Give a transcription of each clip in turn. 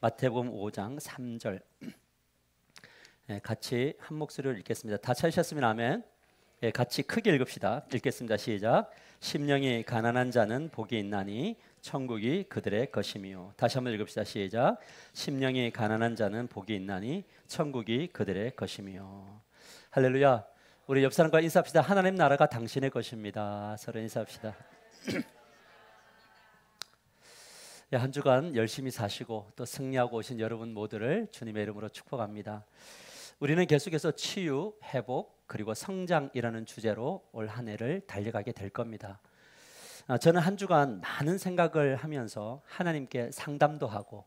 마태복음 5장 3절 같이 한 목소리로 읽겠습니다. 다 찾으셨으면 아멘. 같이 크게 읽읍시다. 읽겠습니다. 시작. 심령이 가난한 자는 복이 있나니 천국이 그들의 것이며. 다시 한번 읽읍시다. 시작. 심령이 가난한 자는 복이 있나니 천국이 그들의 것이며. 할렐루야. 우리 옆 사람과 인사합시다. 하나님 나라가 당신의 것입니다. 서로 인사합시다. 한 주간 열심히 사시고 또 승리하고 오신 여러분 모두를 주님의 이름으로 축복합니다. 우리는 계속해서 치유, 회복, 그리고 성장이라는 주제로 올 한 해를 달려가게 될 겁니다. 저는 한 주간 많은 생각을 하면서 하나님께 상담도 하고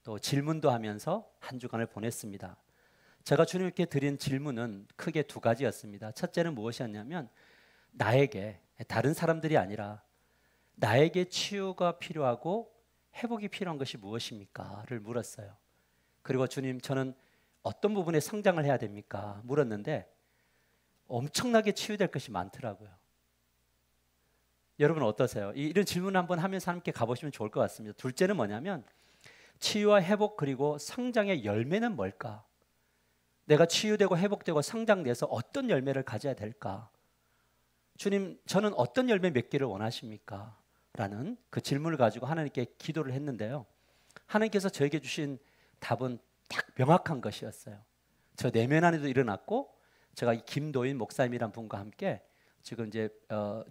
또 질문도 하면서 한 주간을 보냈습니다. 제가 주님께 드린 질문은 크게 두 가지였습니다. 첫째는 무엇이었냐면 나에게, 다른 사람들이 아니라 나에게 치유가 필요하고 회복이 필요한 것이 무엇입니까? 를 물었어요. 그리고 주님, 저는 어떤 부분에 성장을 해야 됩니까? 물었는데 엄청나게 치유될 것이 많더라고요. 여러분 어떠세요? 이런 질문을 한번 하면서 함께 가보시면 좋을 것 같습니다. 둘째는 뭐냐면 치유와 회복 그리고 성장의 열매는 뭘까? 내가 치유되고 회복되고 성장돼서 어떤 열매를 가져야 될까? 주님, 저는 어떤 열매 맺기를 원하십니까? 라는 그 질문을 가지고 하나님께 기도를 했는데요. 하나님께서 저에게 주신 답은 딱 명확한 것이었어요. 저 내면 안에도 일어났고 제가 이 김도인 목사님이란 분과 함께 지금 이제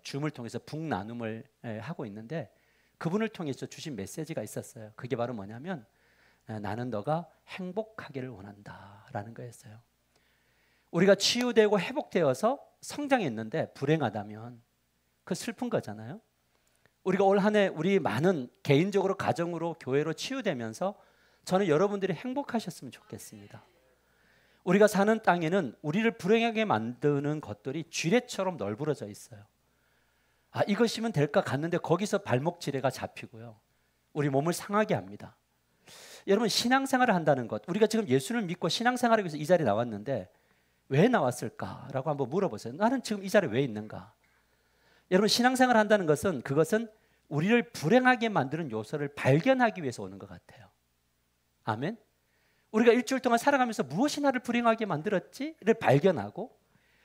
줌을 통해서 북나눔을 하고 있는데 그분을 통해서 주신 메시지가 있었어요. 그게 바로 뭐냐면 나는 너가 행복하기를 원한다라는 거였어요. 우리가 치유되고 회복되어서 성장했는데 불행하다면 그 슬픈 거잖아요. 우리가 올 한 해 우리 많은 개인적으로 가정으로 교회로 치유되면서 저는 여러분들이 행복하셨으면 좋겠습니다. 우리가 사는 땅에는 우리를 불행하게 만드는 것들이 쥐레처럼 널브러져 있어요. 이것이면 될까 갔는데 거기서 발목 지뢰가 잡히고요. 우리 몸을 상하게 합니다. 여러분 신앙생활을 한다는 것, 우리가 지금 예수를 믿고 신앙생활을 위해서 이 자리에 나왔는데 왜 나왔을까라고 한번 물어보세요. 나는 지금 이 자리에 왜 있는가? 여러분 신앙생활을 한다는 것은 그것은 우리를 불행하게 만드는 요소를 발견하기 위해서 오는 것 같아요. 아멘. 우리가 일주일 동안 살아가면서 무엇이 나를 불행하게 만들었지를 발견하고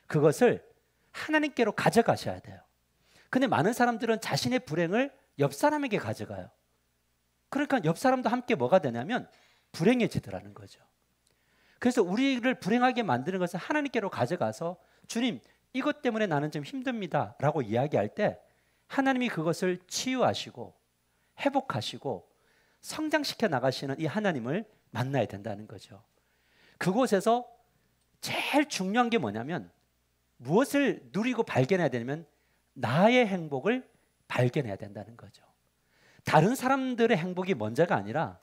그것을 하나님께로 가져가셔야 돼요. 근데 많은 사람들은 자신의 불행을 옆 사람에게 가져가요. 그러니까 옆 사람도 함께 뭐가 되냐면 불행해지더라는 거죠. 그래서 우리를 불행하게 만드는 것을 하나님께로 가져가서 주님 이것 때문에 나는 좀 힘듭니다 라고 이야기할 때 하나님이 그것을 치유하시고 회복하시고 성장시켜 나가시는 이 하나님을 만나야 된다는 거죠. 그곳에서 제일 중요한 게 뭐냐면 무엇을 누리고 발견해야 되냐면 나의 행복을 발견해야 된다는 거죠. 다른 사람들의 행복이 먼저가 아니라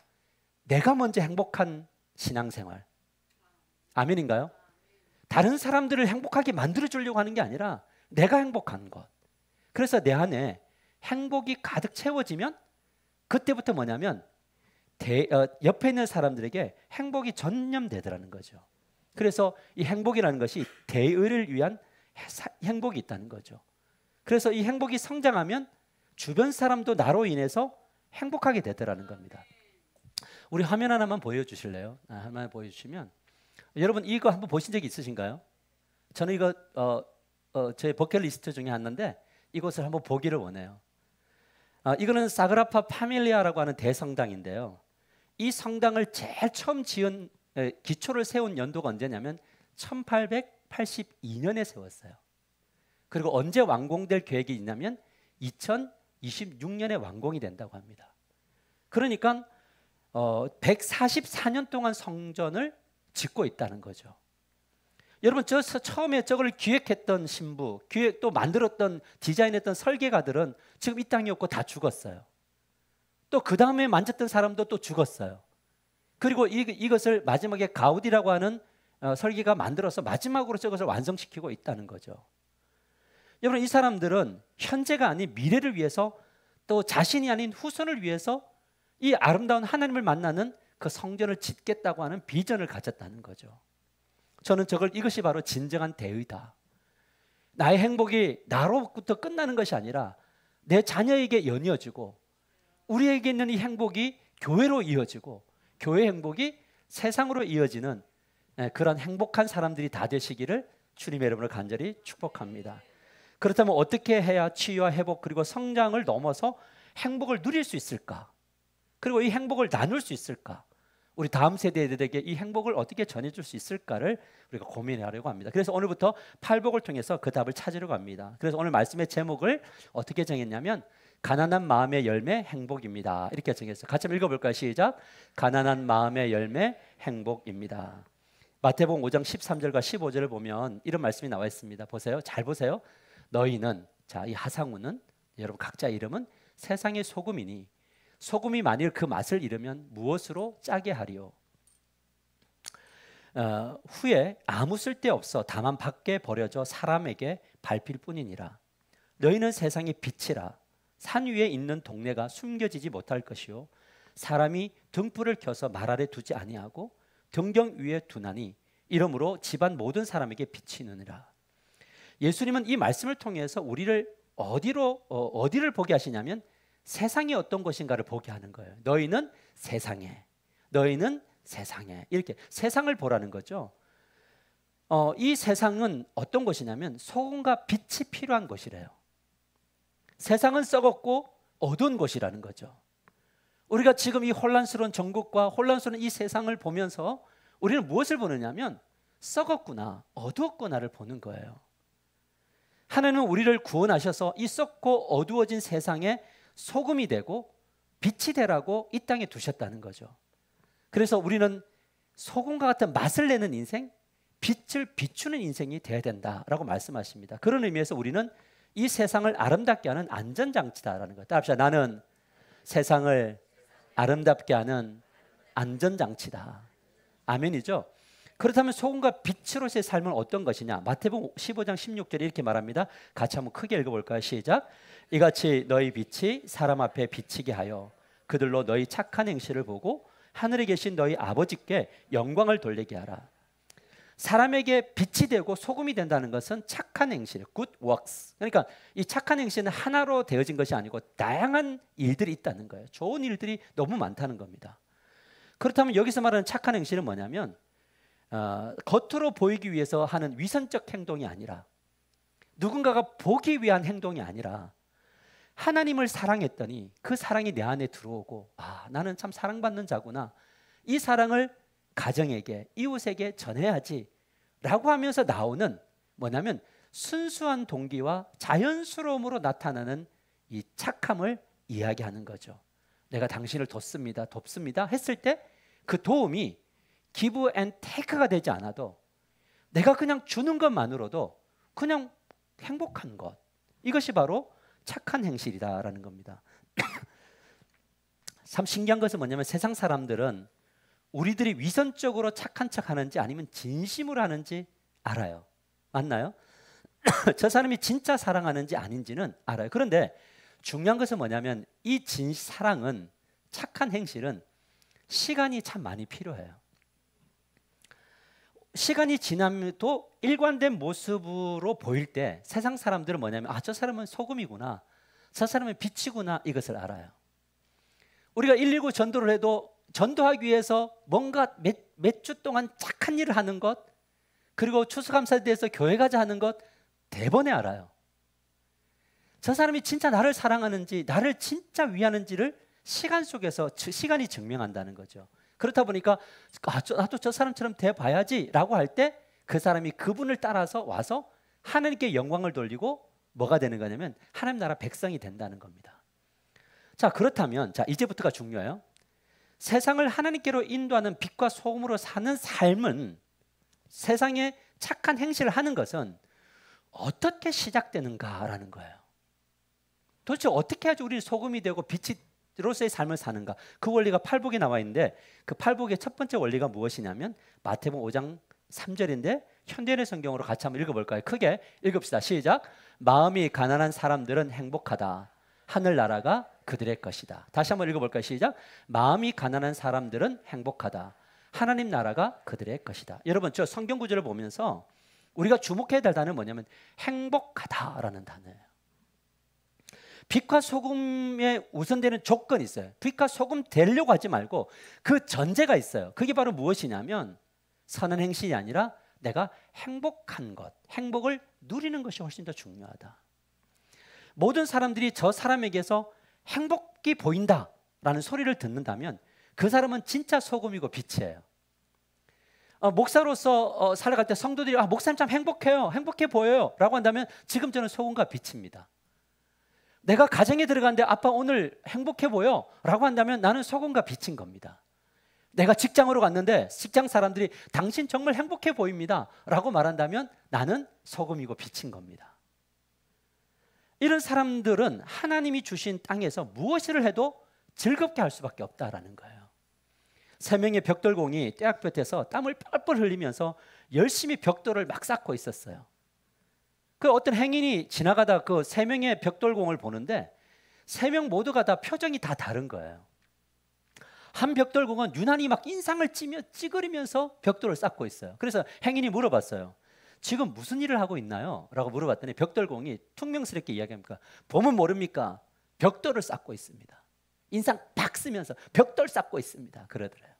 내가 먼저 행복한 신앙생활. 아멘인가요? 다른 사람들을 행복하게 만들어주려고 하는 게 아니라 내가 행복한 것. 그래서 내 안에 행복이 가득 채워지면 그때부터 뭐냐면 옆에 있는 사람들에게 행복이 전염되더라는 거죠. 그래서 이 행복이라는 것이 대의를 위한 행복이 있다는 거죠. 그래서 이 행복이 성장하면 주변 사람도 나로 인해서 행복하게 되더라는 겁니다. 우리 화면 하나만 보여주실래요? 하나만 보여주시면 여러분 이거 한번 보신 적이 있으신가요? 저는 이거 제 버킷리스트 중에 하나인데 이것을 한번 보기를 원해요. 이거는 사그라파 파밀리아라고 하는 대성당인데요. 이 성당을 제일 처음 지은 기초를 세운 연도가 언제냐면 1882년에 세웠어요. 그리고 언제 완공될 계획이 있냐면 2026년에 완공이 된다고 합니다. 그러니까 144년 동안 성전을 짓고 있다는 거죠. 여러분 처음에 저걸 기획했던 신부, 또 만들었던 디자인했던 설계가들은 지금 이 땅이 없고 다 죽었어요. 또 그 다음에 만졌던 사람도 또 죽었어요. 그리고 이것을 마지막에 가우디라고 하는 설계가 만들어서 마지막으로 저것을 완성시키고 있다는 거죠. 여러분 이 사람들은 현재가 아닌 미래를 위해서 또 자신이 아닌 후손을 위해서 이 아름다운 하나님을 만나는 그 성전을 짓겠다고 하는 비전을 가졌다는 거죠. 저는 이것이 바로 진정한 대의다. 나의 행복이 나로부터 끝나는 것이 아니라 내 자녀에게 연이어지고 우리에게 있는 이 행복이 교회로 이어지고 교회 행복이 세상으로 이어지는 그런 행복한 사람들이 다 되시기를 주님의 이름으로 간절히 축복합니다. 그렇다면 어떻게 해야 치유와 회복 그리고 성장을 넘어서 행복을 누릴 수 있을까? 그리고 이 행복을 나눌 수 있을까? 우리 다음 세대들에게 이 행복을 어떻게 전해줄 수 있을까를 우리가 고민하려고 합니다. 그래서 오늘부터 팔복을 통해서 그 답을 찾으려고 합니다. 그래서 오늘 말씀의 제목을 어떻게 정했냐면 가난한 마음의 열매 행복입니다. 이렇게 정했어요. 같이 한번 읽어볼까요? 시작. 가난한 마음의 열매 행복입니다. 마태복음 5장 13절과 15절을 보면 이런 말씀이 나와 있습니다. 보세요. 잘 보세요. 너희는, 자, 이 하상우는 여러분 각자 이름은 세상의 소금이니 소금이 만일 그 맛을 잃으면 무엇으로 짜게 하리요? 후에 아무 쓸데없어 다만 밖에 버려져 사람에게 밟힐 뿐이니라. 너희는 세상의 빛이라. 산 위에 있는 동네가 숨겨지지 못할 것이요 사람이 등불을 켜서 말 아래 두지 아니하고 등경 위에 두나니 이러므로 집안 모든 사람에게 비치느니라. 예수님은 이 말씀을 통해서 우리를 어디를 보게 하시냐면 세상이 어떤 것인가를 보게 하는 거예요. 너희는 세상에, 너희는 세상에, 이렇게 세상을 보라는 거죠. 이 세상은 어떤 것이냐면 소금과 빛이 필요한 것이래요. 세상은 썩었고 어두운 곳이라는 거죠. 우리가 지금 이 혼란스러운 전국과 혼란스러운 이 세상을 보면서 우리는 무엇을 보느냐면 썩었구나, 어두웠구나를 보는 거예요. 하나님은 우리를 구원하셔서 이 썩고 어두워진 세상에 소금이 되고 빛이 되라고 이 땅에 두셨다는 거죠. 그래서 우리는 소금과 같은 맛을 내는 인생, 빛을 비추는 인생이 되어야 된다라고 말씀하십니다. 그런 의미에서 우리는 이 세상을 아름답게 하는 안전장치다라는 것. 따라합시다. 나는 세상을 아름답게 하는 안전장치다. 아멘이죠. 그렇다면 소금과 빛으로서의 삶은 어떤 것이냐? 마태복음 15장 16절에 이렇게 말합니다. 같이 한번 크게 읽어볼까요? 시작. 이같이 너희 빛이 사람 앞에 비치게 하여 그들로 너희 착한 행실을 보고 하늘에 계신 너희 아버지께 영광을 돌리게 하라. 사람에게 빛이 되고 소금이 된다는 것은 착한 행실, good works. 그러니까 이 착한 행실은 하나로 되어진 것이 아니고 다양한 일들이 있다는 거예요. 좋은 일들이 너무 많다는 겁니다. 그렇다면 여기서 말하는 착한 행실은 뭐냐면 겉으로 보이기 위해서 하는 위선적 행동이 아니라 누군가가 보기 위한 행동이 아니라 하나님을 사랑했더니 그 사랑이 내 안에 들어오고 나는 참 사랑받는 자구나. 이 사랑을 가정에게 이웃에게 전해야지 라고 하면서 나오는 뭐냐면 순수한 동기와 자연스러움으로 나타나는 이 착함을 이야기하는 거죠. 내가 당신을 돕습니다 했을 때 그 도움이 give and take가 되지 않아도 내가 그냥 주는 것만으로도 그냥 행복한 것, 이것이 바로 착한 행실이다라는 겁니다. 참 신기한 것은 뭐냐면 세상 사람들은 우리들이 위선적으로 착한 척 하는지 아니면 진심으로 하는지 알아요. 맞나요? 저 사람이 진짜 사랑하는지 아닌지는 알아요. 그런데 중요한 것은 뭐냐면 이 사랑은, 착한 행실은 시간이 참 많이 필요해요. 시간이 지나도 일관된 모습으로 보일 때 세상 사람들은 뭐냐면 저 사람은 소금이구나, 저 사람은 빛이구나, 이것을 알아요. 우리가 119 전도를 해도 전도하기 위해서 뭔가 몇 주 동안 착한 일을 하는 것, 그리고 추수감사대에서 교회 가자 하는 것 대번에 알아요. 저 사람이 진짜 나를 사랑하는지 나를 진짜 위하는지를 시간 속에서 시간이 증명한다는 거죠. 그렇다 보니까 나도 저 사람처럼 돼봐야지 라고 할 때 그 사람이 그분을 따라서 와서 하나님께 영광을 돌리고 뭐가 되는 거냐면 하나님 나라 백성이 된다는 겁니다. 자, 그렇다면 이제부터가 중요해요. 세상을 하나님께로 인도하는 빛과 소금으로 사는 삶은, 세상에 착한 행실을 하는 것은 어떻게 시작되는가라는 거예요. 도대체 어떻게 해야지 우리는 소금이 되고 빛으로서의 삶을 사는가? 그 원리가 팔복에 나와 있는데 그 팔복의 첫 번째 원리가 무엇이냐면 마태복음 5장 3절인데 현대인의 성경으로 같이 한번 읽어볼까요? 크게 읽읍시다. 시작. 마음이 가난한 사람들은 행복하다. 하늘나라가 그들의 것이다. 다시 한번 읽어볼까요? 시작. 마음이 가난한 사람들은 행복하다. 하나님 나라가 그들의 것이다. 여러분, 저 성경 구절을 보면서 우리가 주목해야 될 단어는 뭐냐면 행복하다라는 단어예요. 빛과 소금에 우선되는 조건이 있어요. 빛과 소금 되려고 하지 말고 그 전제가 있어요. 그게 바로 무엇이냐면 선한 행실이 아니라 내가 행복한 것, 행복을 누리는 것이 훨씬 더 중요하다. 모든 사람들이 저 사람에게서 행복이 보인다라는 소리를 듣는다면 그 사람은 진짜 소금이고 빛이에요. 목사로서 살아갈 때 성도들이 목사님 참 행복해요, 행복해 보여요 라고 한다면 지금 저는 소금과 빛입니다. 내가 가정에 들어가는데 아빠 오늘 행복해 보여 라고 한다면 나는 소금과 빛인 겁니다. 내가 직장으로 갔는데 직장 사람들이 당신 정말 행복해 보입니다 라고 말한다면 나는 소금이고 빛인 겁니다. 이런 사람들은 하나님이 주신 땅에서 무엇을 해도 즐겁게 할 수밖에 없다라는 거예요. 3명의 벽돌공이 떼약볕에서 땀을 뻘뻘 흘리면서 열심히 벽돌을 막 쌓고 있었어요. 그 어떤 행인이 지나가다 그 3명의 벽돌공을 보는데 3명 모두가 다 표정이 다 다른 거예요. 한 벽돌공은 유난히 막 인상을 찌그리면서 벽돌을 쌓고 있어요. 그래서 행인이 물어봤어요. 지금 무슨 일을 하고 있나요? 라고 물어봤더니 벽돌공이 퉁명스럽게 이야기합니까? 보면 모릅니까? 벽돌을 쌓고 있습니다. 인상 팍 쓰면서 벽돌 쌓고 있습니다. 그러더래요.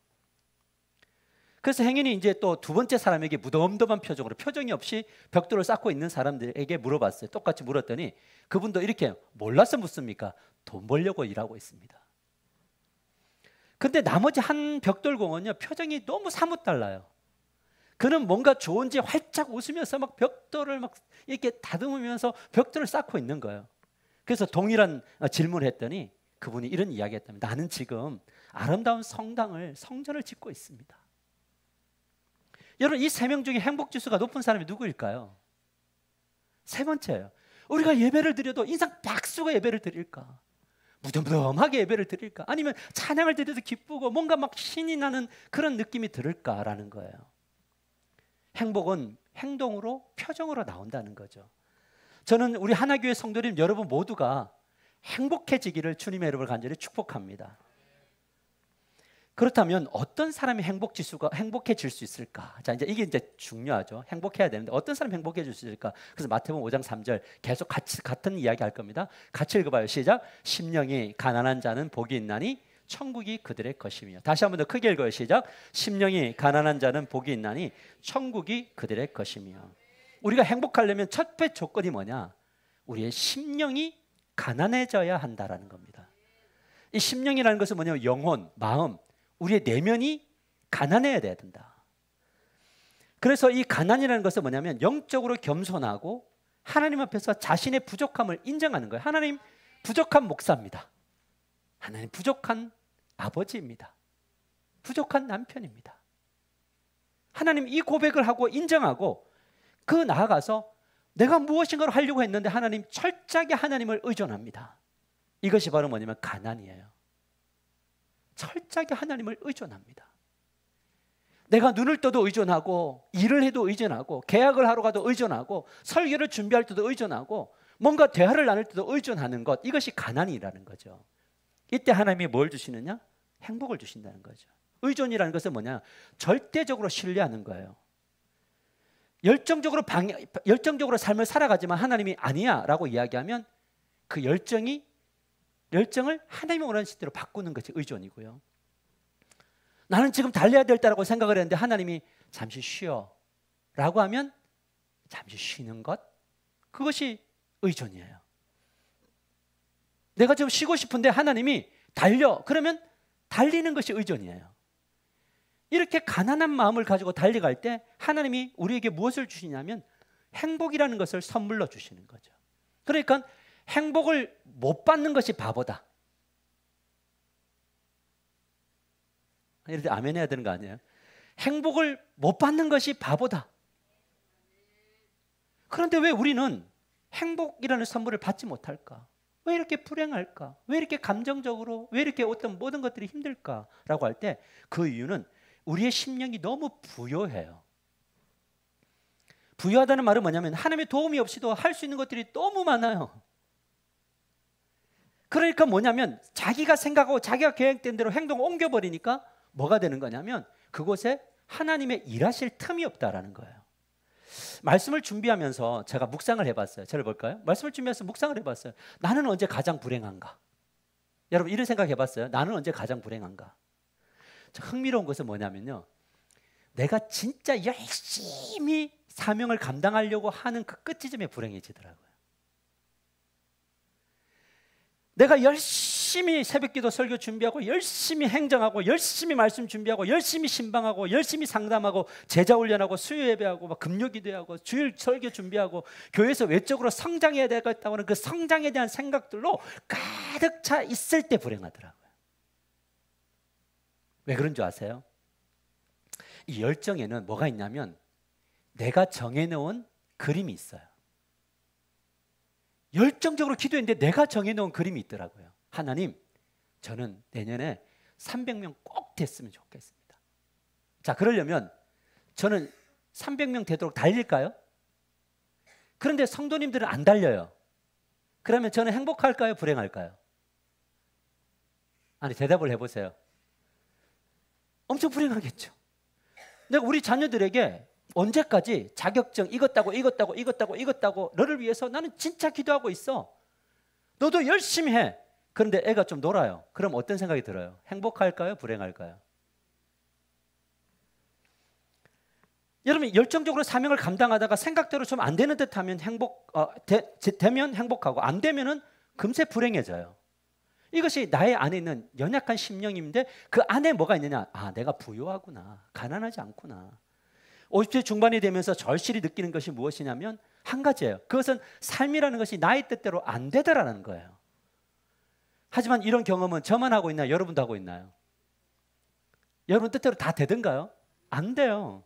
그래서 행인이 이제 또 두 번째 사람에게 무덤덤한 표정으로 표정이 없이 벽돌을 쌓고 있는 사람들에게 물어봤어요. 똑같이 물었더니 그분도 이렇게 몰라서 묻습니까? 돈 벌려고 일하고 있습니다. 근데 나머지 한 벽돌공은요 표정이 너무 사뭇 달라요. 그는 뭔가 좋은지 활짝 웃으면서 막 벽돌을 막 이렇게 다듬으면서 벽돌을 쌓고 있는 거예요. 그래서 동일한 질문을 했더니 그분이 이런 이야기했답니다. 나는 지금 아름다운 성전을 짓고 있습니다. 여러분 이 3명 중에 행복지수가 높은 사람이 누구일까요? 세 번째예요. 우리가 예배를 드려도 인상 팍 쓰고 예배를 드릴까? 무덤무덤하게 예배를 드릴까? 아니면 찬양을 드려도 기쁘고 뭔가 막 신이 나는 그런 느낌이 들을까라는 거예요. 행복은 행동으로 표정으로 나온다는 거죠. 저는 우리 하나교회 성도님 여러분 모두가 행복해지기를 주님의 이름으로 간절히 축복합니다. 그렇다면 어떤 사람이 행복해질 수 있을까? 자, 이제 이게 중요하죠. 행복해야 되는데 어떤 사람이 행복해질 수 있을까? 그래서 마태복음 5장 3절 계속 같은 이야기 할 겁니다. 같이 읽어봐요. 시작. 심령이 가난한 자는 복이 있나니 천국이 그들의 것이며. 다시 한 번 더 크게 읽어요. 시작. 심령이 가난한 자는 복이 있나니 천국이 그들의 것이며. 우리가 행복하려면 첫 번째 조건이 뭐냐? 우리의 심령이 가난해져야 한다라는 겁니다. 이 심령이라는 것은 뭐냐면 영혼, 마음, 우리의 내면이 가난해야 된다. 그래서 이 가난이라는 것은 뭐냐면 영적으로 겸손하고 하나님 앞에서 자신의 부족함을 인정하는 거예요. 하나님 부족한 목사입니다. 하나님 부족한 아버지입니다. 부족한 남편입니다. 하나님 이 고백을 하고 인정하고 그 나아가서 내가 무엇인가를 하려고 했는데 하나님 철저하게 하나님을 의존합니다. 이것이 바로 뭐냐면 가난이에요. 철저하게 하나님을 의존합니다. 내가 눈을 떠도 의존하고 일을 해도 의존하고 계약을 하러 가도 의존하고 설교를 준비할 때도 의존하고 뭔가 대화를 나눌 때도 의존하는 것, 이것이 가난이라는 거죠. 이때 하나님이 뭘 주시느냐? 행복을 주신다는 거죠. 의존이라는 것은 뭐냐? 절대적으로 신뢰하는 거예요. 열정적으로 삶을 살아가지만 하나님이 아니야 라고 이야기하면 그 열정을 하나님이 원하는 식대로 바꾸는 것이 의존이고요. 나는 지금 달려야 될 때라고 생각을 했는데 하나님이 잠시 쉬어 라고 하면 잠시 쉬는 것, 그것이 의존이에요. 내가 좀 쉬고 싶은데 하나님이 달려 그러면 달리는 것이 의존이에요. 이렇게 가난한 마음을 가지고 달려갈 때 하나님이 우리에게 무엇을 주시냐면 행복이라는 것을 선물로 주시는 거죠. 그러니까 행복을 못 받는 것이 바보다. 이럴 때 아멘 해야 되는 거 아니에요? 행복을 못 받는 것이 바보다. 그런데 왜 우리는 행복이라는 선물을 받지 못할까? 왜 이렇게 불행할까? 왜 이렇게 감정적으로, 왜 이렇게 어떤 모든 것들이 힘들까라고 할 때 그 이유는 우리의 심령이 너무 부요해요. 부요하다는 말은 뭐냐면 하나님의 도움이 없이도 할 수 있는 것들이 너무 많아요. 그러니까 뭐냐면 자기가 생각하고 자기가 계획된 대로 행동을 옮겨버리니까 뭐가 되는 거냐면 그곳에 하나님의 일하실 틈이 없다라는 거예요. 말씀을 준비하면서 제가 묵상을 해봤어요. 저를 볼까요? 말씀을 준비해서 묵상을 해봤어요. 나는 언제 가장 불행한가? 여러분 이런 생각 해봤어요? 나는 언제 가장 불행한가? 흥미로운 것은 뭐냐면요, 내가 진짜 열심히 사명을 감당하려고 하는 그 끝지점에 불행해지더라고요. 내가 열심히 새벽기도 설교 준비하고 열심히 행정하고 열심히 말씀 준비하고 열심히 신방하고 열심히 상담하고 제자 훈련하고 수요 예배하고 막 금요기도하고 주일 설교 준비하고 교회에서 외적으로 성장해야 되겠다고 하는 그 성장에 대한 생각들로 가득 차 있을 때 불행하더라고요. 왜 그런 줄 아세요? 이 열정에는 뭐가 있냐면 내가 정해놓은 그림이 있어요. 열정적으로 기도했는데 내가 정해놓은 그림이 있더라고요. 하나님, 저는 내년에 300명 꼭 됐으면 좋겠습니다. 자, 그러려면 저는 300명 되도록 달릴까요? 그런데 성도님들은 안 달려요. 그러면 저는 행복할까요? 불행할까요? 아니, 대답을 해보세요. 엄청 불행하겠죠. 내가 우리 자녀들에게 언제까지 자격증 이것 따고 너를 위해서 나는 진짜 기도하고 있어. 너도 열심히 해. 그런데 애가 좀 놀아요. 그럼 어떤 생각이 들어요? 행복할까요? 불행할까요? 여러분 열정적으로 사명을 감당하다가 생각대로 좀 안 되는 듯하면 되면 행복하고 안 되면은 금세 불행해져요. 이것이 나의 안에 있는 연약한 심령인데 그 안에 뭐가 있느냐? 아, 내가 부유하구나. 가난하지 않구나. 50대 중반이 되면서 절실히 느끼는 것이 무엇이냐면 한 가지예요. 그것은 삶이라는 것이 나의 뜻대로 안 되더라는 거예요. 하지만 이런 경험은 저만 하고 있나요? 여러분도 하고 있나요? 여러분 뜻대로 다 되던가요? 안 돼요.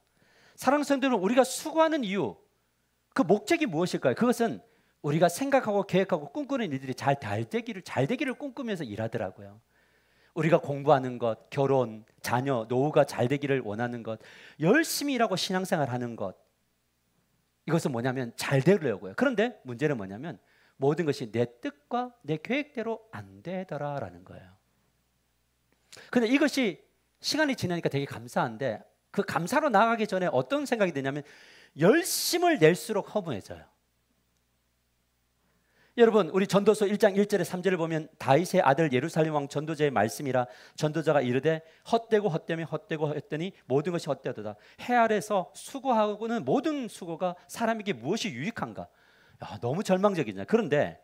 사랑하는 성도들은 우리가 수고하는 이유, 그 목적이 무엇일까요? 그것은 우리가 생각하고 계획하고 꿈꾸는 일들이 잘 되기를 꿈꾸면서 일하더라고요. 우리가 공부하는 것, 결혼, 자녀, 노후가 잘 되기를 원하는 것, 열심히 일하고 신앙생활 하는 것, 이것은 뭐냐면 잘 되려고요. 그런데 문제는 뭐냐면 모든 것이 내 뜻과 내 계획대로 안 되더라라는 거예요. 근데 이것이 시간이 지나니까 되게 감사한데 그 감사로 나아가기 전에 어떤 생각이 드냐면 열심을 낼수록 허무해져요. 여러분 우리 전도서 1장 1절에 3절을 보면 다윗의 아들 예루살렘 왕 전도자의 말씀이라 전도자가 이르되 헛되고 헛되며 헛되고 했더니 모든 것이 헛되도다. 해 아래서 수고하고는 모든 수고가 사람에게 무엇이 유익한가? 야, 너무 절망적이잖아요. 그런데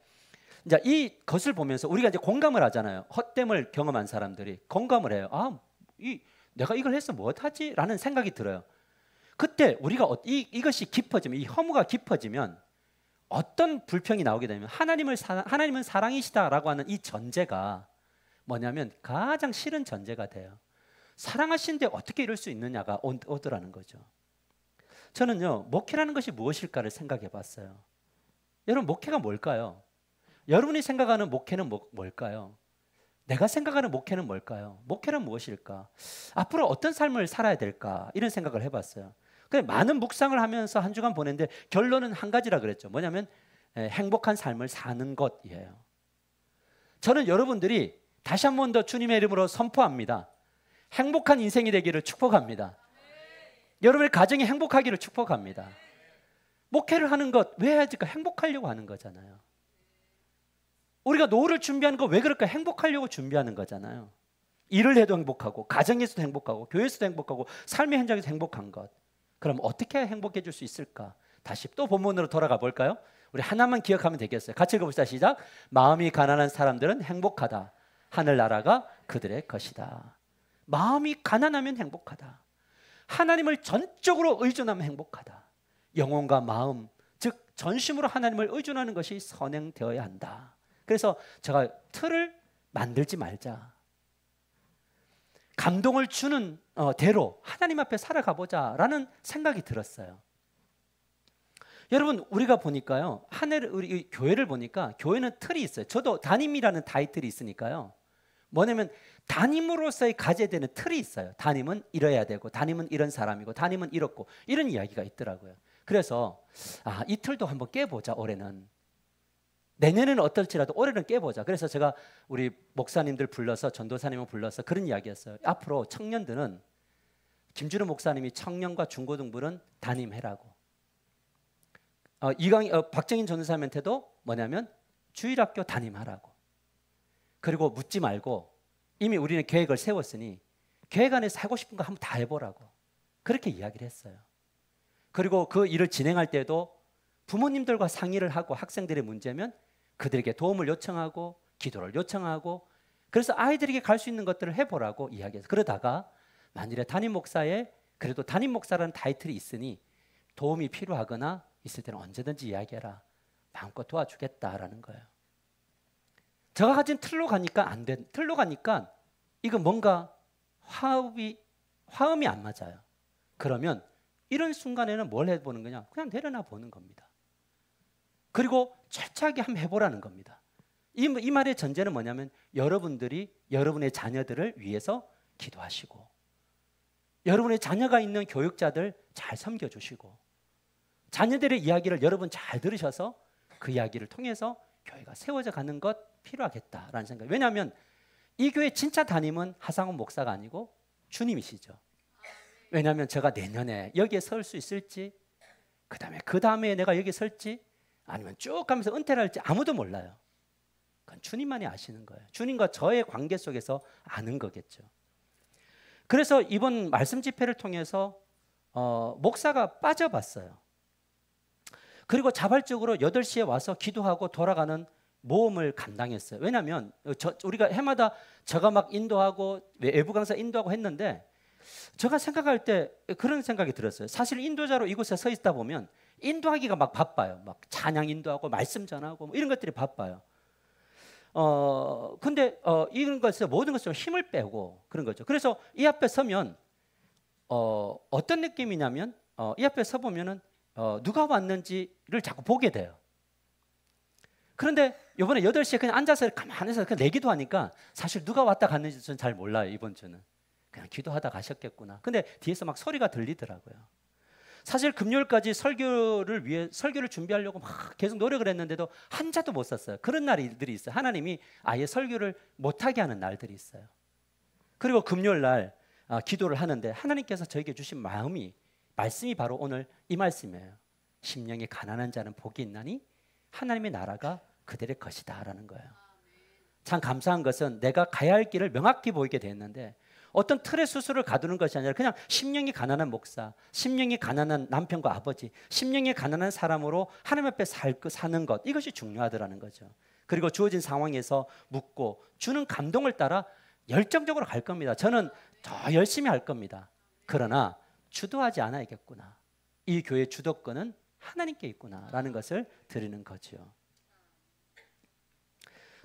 이제 이 것을 보면서 우리가 이제 공감을 하잖아요. 헛됨을 경험한 사람들이 공감을 해요. 아, 내가 이걸 해서 무엇하지? 라는 생각이 들어요. 그때 우리가 이것이 깊어지면 이 허무가 깊어지면 어떤 불평이 나오게 되면 하나님은 사랑이시다라고 하는 이 전제가 뭐냐면 가장 싫은 전제가 돼요. 사랑하시는데 어떻게 이럴 수 있느냐가 오더라는 거죠. 저는요 목회라는 것이 무엇일까를 생각해 봤어요. 여러분 목회가 뭘까요? 여러분이 생각하는 목회는 뭘까요? 내가 생각하는 목회는 뭘까요? 목회는 무엇일까? 앞으로 어떤 삶을 살아야 될까? 이런 생각을 해봤어요. 많은 묵상을 하면서 한 주간 보냈는데 결론은 한 가지라 그랬죠. 뭐냐면 행복한 삶을 사는 것이에요. 저는 여러분들이 다시 한 번 더 주님의 이름으로 선포합니다. 행복한 인생이 되기를 축복합니다. 여러분의 가정이 행복하기를 축복합니다. 목회를 하는 것 왜 해야 될까? 행복하려고 하는 거잖아요. 우리가 노후를 준비하는 거 왜 그럴까? 행복하려고 준비하는 거잖아요. 일을 해도 행복하고 가정에서도 행복하고 교회에서도 행복하고 삶의 현장에서 행복한 것. 그럼 어떻게 행복해질 수 있을까? 다시 또 본문으로 돌아가 볼까요? 우리 하나만 기억하면 되겠어요. 같이 읽어봅시다. 시작. 마음이 가난한 사람들은 행복하다. 하늘나라가 그들의 것이다. 마음이 가난하면 행복하다. 하나님을 전적으로 의존하면 행복하다. 영혼과 마음, 즉 전심으로 하나님을 의존하는 것이 선행되어야 한다. 그래서 제가 틀을 만들지 말자. 감동을 주는 대로 하나님 앞에 살아가보자 라는 생각이 들었어요. 여러분 우리가 보니까요 우리 교회를 보니까 교회는 틀이 있어요. 저도 담임이라는 타이틀이 있으니까요. 뭐냐면 담임으로서의 가져야 되는 틀이 있어요. 담임은 이래야 되고 담임은 이런 사람이고 담임은 이렇고 이런 이야기가 있더라고요. 그래서 이 틀도 한번 깨보자. 올해는 내년에는 어떨지라도 올해는 깨보자. 그래서 제가 우리 목사님들 불러서 전도사님을 불러서 그런 이야기했어요. 앞으로 청년들은 김준호 목사님이 청년과 중고등부는 담임해라고. 박정인 전도사님한테도 뭐냐면 주일학교 담임하라고. 그리고 묻지 말고 이미 우리는 계획을 세웠으니 계획 안에서 하고 싶은 거 한번 다 해보라고. 그렇게 이야기를 했어요. 그리고 그 일을 진행할 때도 부모님들과 상의를 하고 학생들의 문제면 그들에게 도움을 요청하고 기도를 요청하고 그래서 아이들에게 갈 수 있는 것들을 해보라고 이야기해서 그러다가 만일에 담임 목사에 그래도 담임 목사라는 타이틀이 있으니 도움이 필요하거나 있을 때는 언제든지 이야기해라. 마음껏 도와주겠다라는 거예요. 제가 가진 틀로 가니까 안 돼. 틀로 가니까 이거 뭔가 화음이 안 맞아요. 그러면 이런 순간에는 뭘 해보는 거냐? 그냥 내려놔 보는 겁니다. 그리고 철저하게 한번 해보라는 겁니다. 이 말의 전제는 뭐냐면 여러분들이 여러분의 자녀들을 위해서 기도하시고 여러분의 자녀가 있는 교육자들 잘 섬겨주시고 자녀들의 이야기를 여러분 잘 들으셔서 그 이야기를 통해서 교회가 세워져 가는 것 필요하겠다라는 생각. 왜냐하면 이 교회 진짜 담임은 하상훈 목사가 아니고 주님이시죠. 왜냐하면 제가 내년에 여기에 설 수 있을지 그 다음에 내가 여기 설지 아니면 쭉 가면서 은퇴를 할지 아무도 몰라요. 그건 주님만이 아시는 거예요. 주님과 저의 관계 속에서 아는 거겠죠. 그래서 이번 말씀 집회를 통해서 목사가 빠져봤어요. 그리고 자발적으로 8시에 와서 기도하고 돌아가는 모험을 감당했어요. 왜냐하면 우리가 해마다 제가 막 인도하고 외부 강사 인도하고 했는데 제가 생각할 때 그런 생각이 들었어요. 사실 인도자로 이곳에 서 있다 보면 인도하기가 막 바빠요. 막 찬양 인도하고 말씀 전하고 뭐 이런 것들이 바빠요. 근데 이런 것에서 모든 것으로 힘을 빼고 그런 거죠. 그래서 이 앞에 서면 어떤 느낌이냐면 이 앞에 서 보면은 누가 왔는지를 자꾸 보게 돼요. 그런데 이번에 8시에 그냥 앉아서 가만히서 그냥 내기도 하니까 사실 누가 왔다 갔는지 저는 잘 몰라요. 이번 주는 그냥 기도하다 가셨겠구나. 근데 뒤에서 막 소리가 들리더라고요. 사실 금요일까지 설교를 준비하려고 막 계속 노력을 했는데도 한 자도 못 썼어요. 그런 날들이 있어요. 하나님이 아예 설교를 못하게 하는 날들이 있어요. 그리고 금요일 날 기도를 하는데 하나님께서 저에게 주신 말씀이 바로 오늘 이 말씀이에요. 심령이 가난한 자는 복이 있나니 하나님의 나라가 그들의 것이다 라는 거예요. 참 감사한 것은 내가 가야 할 길을 명확히 보이게 됐는데 어떤 틀의 수술을 가두는 것이 아니라 그냥 심령이 가난한 목사, 심령이 가난한 남편과 아버지, 심령이 가난한 사람으로 하나님 앞에 사는 것, 이것이 중요하더라는 거죠. 그리고 주어진 상황에서 묻고 주는 감동을 따라 열정적으로 갈 겁니다. 저는 더 열심히 할 겁니다. 그러나 주도하지 않아야겠구나. 이 교회의 주도권은 하나님께 있구나라는 것을 드리는 거죠.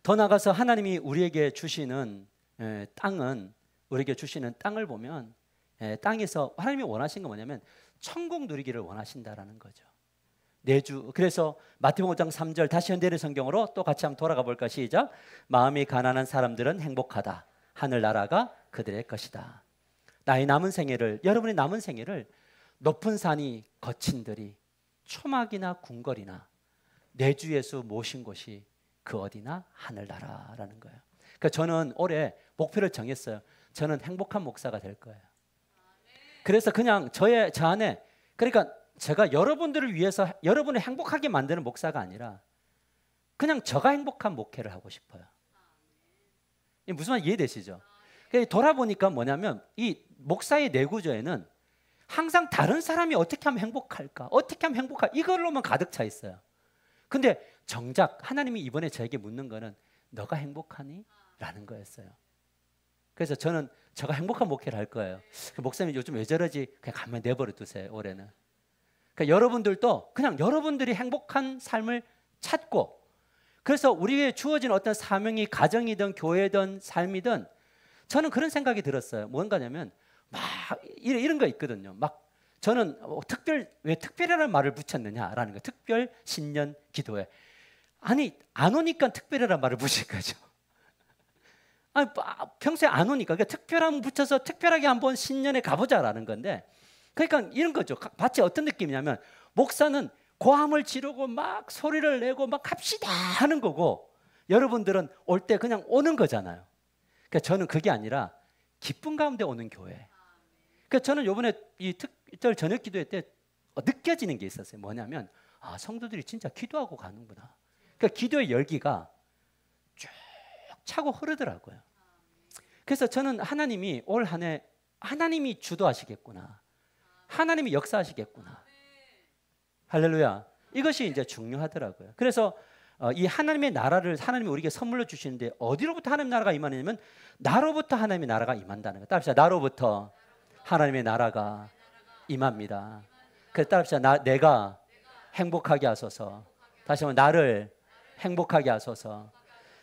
더 나아가서 하나님이 우리에게 주시는 땅을 보면 땅에서 하나님이 원하신 건 뭐냐면 천국 누리기를 원하신다라는 거죠. 그래서 마태복음 5장 3절 다시 현대의 성경으로 또 같이 한번 돌아가 볼까? 시작. 마음이 가난한 사람들은 행복하다. 하늘나라가 그들의 것이다. 여러분의 남은 생애를 높은 산이 거친 들이 초막이나 궁궐이나 내주 예수 모신 곳이 그 어디나 하늘나라라는 거예요. 그러니까 저는 올해 목표를 정했어요. 저는 행복한 목사가 될 거예요. 그래서 그냥 저 안에 그러니까 제가 여러분들을 위해서 여러분을 행복하게 만드는 목사가 아니라 그냥 저가 행복한 목회를 하고 싶어요. 무슨 말 이해되시죠? 돌아보니까 뭐냐면 이 목사의 내구조에는 항상 다른 사람이 어떻게 하면 행복할까? 이걸로만 가득 차 있어요. 근데 정작 하나님이 이번에 저에게 묻는 거는 너가 행복하니? 라는 거였어요. 그래서 저는 제가 행복한 목회를 할 거예요. 목사님 요즘 왜 저러지? 그냥 가만히 내버려 두세요. 올해는. 그러니까 여러분들도 그냥 여러분들이 행복한 삶을 찾고 그래서 우리에게 주어진 어떤 사명이 가정이든 교회든 삶이든 저는 그런 생각이 들었어요. 뭔가냐면 막 이런 거 있거든요. 막 저는 왜 특별이라는 말을 붙였느냐라는 거. 특별 신년 기도회. 아니 안 오니까 특별이라는 말을 붙인 거죠. 아니, 평소에 안 오니까 그러니까 특별함 붙여서 특별하게 한번 신년에 가보자라는 건데 그러니까 이런 거죠. 마치 어떤 느낌이냐면 목사는 고함을 지르고 막 소리를 내고 막 갑시다 하는 거고 여러분들은 올 때 그냥 오는 거잖아요. 그러니까 저는 그게 아니라 기쁨 가운데 오는 교회. 그러니까 저는 이번에 이 특별 저녁 기도회 때 느껴지는 게 있었어요. 뭐냐면 아, 성도들이 진짜 기도하고 가는구나. 그러니까 기도의 열기가 쭉 차고 흐르더라고요. 그래서 저는 하나님이 올 한 해 하나님이 주도하시겠구나. 하나님이 역사하시겠구나. 할렐루야. 이것이 이제 중요하더라고요. 그래서 이 하나님의 나라를 하나님이 우리에게 선물로 주시는데 어디로부터 하나님의 나라가 임하냐면 나로부터 하나님의 나라가 임한다는 거예요. 따라합시다. 나로부터 하나님의 나라가 임합니다. 그래서 따라합시다. 내가 행복하게 하소서. 다시 한번 나를 행복하게 하소서.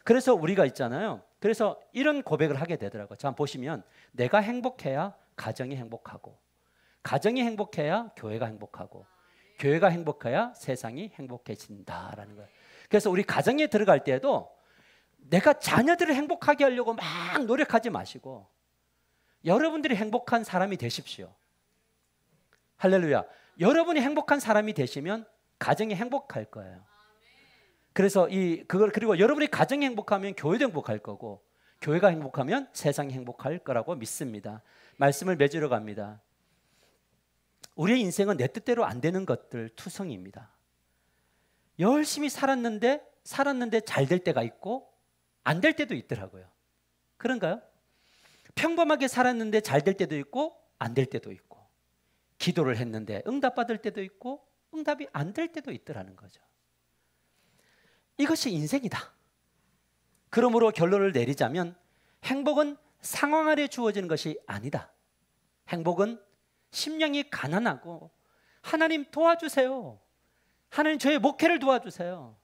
그래서 우리가 있잖아요. 그래서 이런 고백을 하게 되더라고요. 자, 보시면 내가 행복해야 가정이 행복하고, 가정이 행복해야 교회가 행복하고, 교회가 행복해야 세상이 행복해진다라는 거예요. 그래서 우리 가정에 들어갈 때도 내가 자녀들을 행복하게 하려고 막 노력하지 마시고 여러분들이 행복한 사람이 되십시오. 할렐루야. 여러분이 행복한 사람이 되시면 가정이 행복할 거예요. 그래서 그리고 여러분이 가정이 행복하면 교회도 행복할 거고, 교회가 행복하면 세상이 행복할 거라고 믿습니다. 말씀을 맺으러 갑니다. 우리의 인생은 내 뜻대로 안 되는 것들 투성이입니다. 열심히 살았는데 잘 될 때가 있고 안 될 때도 있더라고요. 그런가요? 평범하게 살았는데 잘 될 때도 있고 안 될 때도 있고, 기도를 했는데 응답받을 때도 있고 응답이 안 될 때도 있더라는 거죠. 이것이 인생이다. 그러므로 결론을 내리자면 행복은 상황 아래 주어지는 것이 아니다. 행복은 심령이 가난하고 하나님 도와주세요. 하나님 저의 목회를 도와주세요.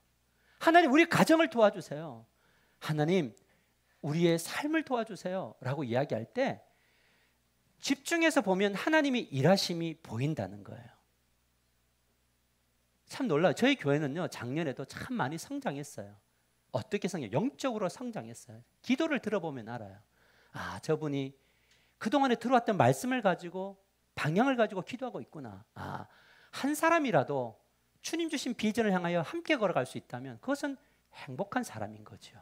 하나님 우리 가정을 도와주세요. 하나님 우리의 삶을 도와주세요 라고 이야기할 때 집중해서 보면 하나님이 일하심이 보인다는 거예요. 참 놀라요. 저희 교회는요, 작년에도 참 많이 성장했어요. 어떻게 영적으로 성장했어요. 기도를 들어보면 알아요. 아, 저분이 그동안에 들어왔던 말씀을 가지고 방향을 가지고 기도하고 있구나. 아, 한 사람이라도 주님 주신 비전을 향하여 함께 걸어갈 수 있다면 그것은 행복한 사람인 거죠.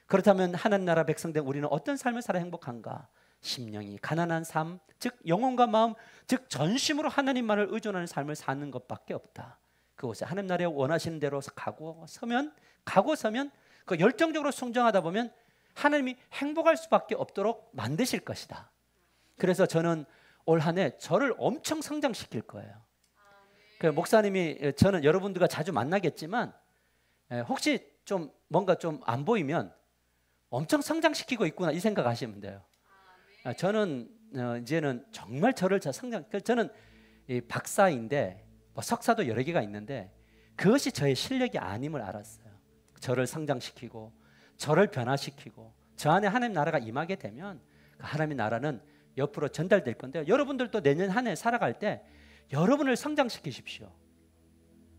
그렇다면 하나님 나라 백성된 우리는 어떤 삶을 살아 행복한가? 심령이 가난한 삶, 즉 영혼과 마음, 즉 전심으로 하나님만을 의존하는 삶을 사는 것밖에 없다. 그곳에 하나님 나라에 원하시는 대로 가고 서면 그 열정적으로 순종하다 보면 하나님이 행복할 수밖에 없도록 만드실 것이다. 그래서 저는 올 한 해 저를 엄청 성장시킬 거예요. 그 목사님이, 저는 여러분들과 자주 만나겠지만 혹시 좀 뭔가 좀 안 보이면 엄청 성장시키고 있구나 이 생각하시면 돼요. 저는 이제는 정말 저를 저는 박사인데 뭐 석사도 여러 개가 있는데 그것이 저의 실력이 아님을 알았어요. 저를 성장시키고 저를 변화시키고 저 안에 하나님 나라가 임하게 되면 그 하나님의 나라는 옆으로 전달될 건데요. 여러분들도 내년 한 해 살아갈 때 여러분을 성장시키십시오.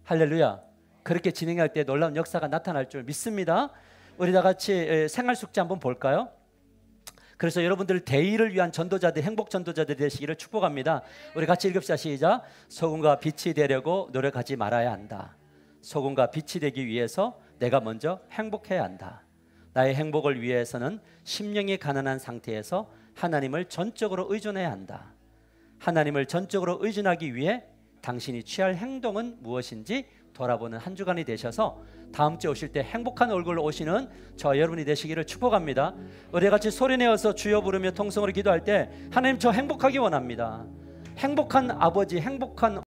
할렐루야. 그렇게 진행할 때 놀라운 역사가 나타날 줄 믿습니다. 우리 다 같이 생활 숙제 한번 볼까요? 그래서 여러분들 대의를 위한 전도자들, 행복 전도자들 되시기를 축복합니다. 우리 같이 읽읍시다. 시작. 소금과 빛이 되려고 노력하지 말아야 한다. 소금과 빛이 되기 위해서 내가 먼저 행복해야 한다. 나의 행복을 위해서는 심령이 가난한 상태에서 하나님을 전적으로 의존해야 한다. 하나님을 전적으로 의존하기 위해 당신이 취할 행동은 무엇인지 돌아보는 한 주간이 되셔서 다음 주에 오실 때 행복한 얼굴로 오시는 저와 여러분이 되시기를 축복합니다. 우리 같이 소리내어서 주여 부르며 통성으로 기도할 때 하나님 저 행복하기 원합니다. 행복한 아버지, 행복한